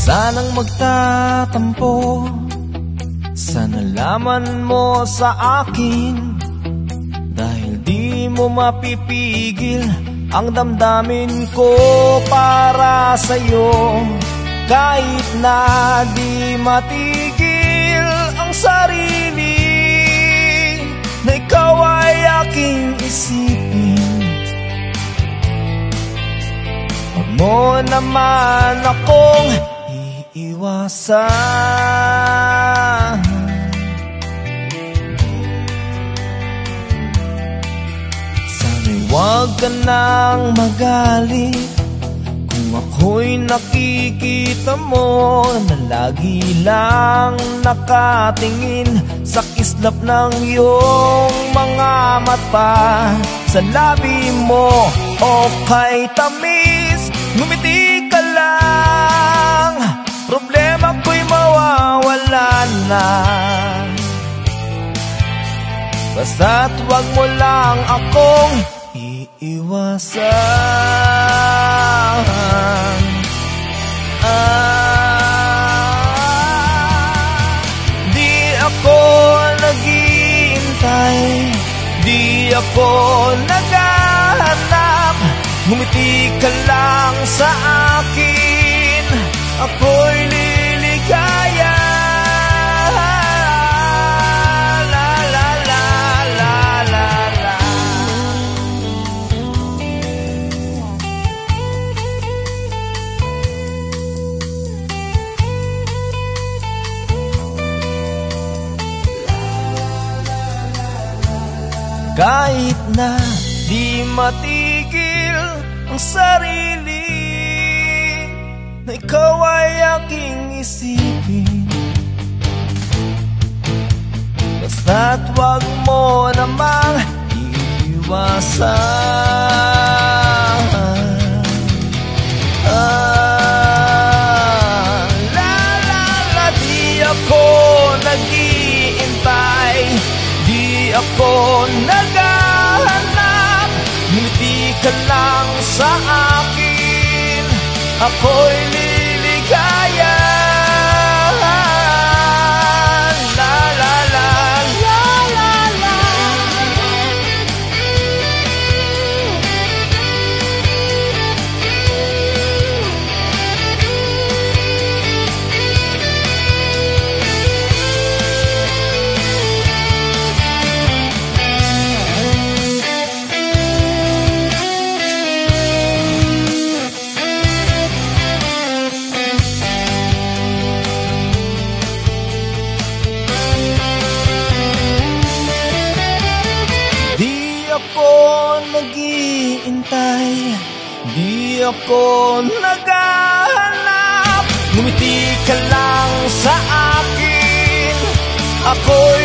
sanang magtatampo. Sana laman mo sa akin, dahil di mo mapipigil ang damdamin ko para sa'yo. Kahit na di matigil ang sarili, na ikaw ay aking isipin. Huwag mo naman akong iiwasan. Sana'y huwag ka nang magalit kung ako'y nakikita mo na lagi lang nakatingin sa kislap ng iyong mga mata. Sa labi mo o kay tamis, ngumiti ka lang, problema ko'y mawawala na. Basta't huwag mo lang akong iiwasan. Di ako naghihintay, di ako naghahanap, ngumiti ka lang sa akin, ako'y liligaya. La la la la la la. Kahit na di matigil ang sarili, na ikaw ay aking isipin. Basta't huwag mo namang iiwasan. La la la. Di ako nag-iintay, di ako naghahanap, ngumiti ka lang sa akin, ako'y liligaya. La la la la la la. Nag-iintay, di ako naghahanap, ngumiti ka lang sa akin, ako'y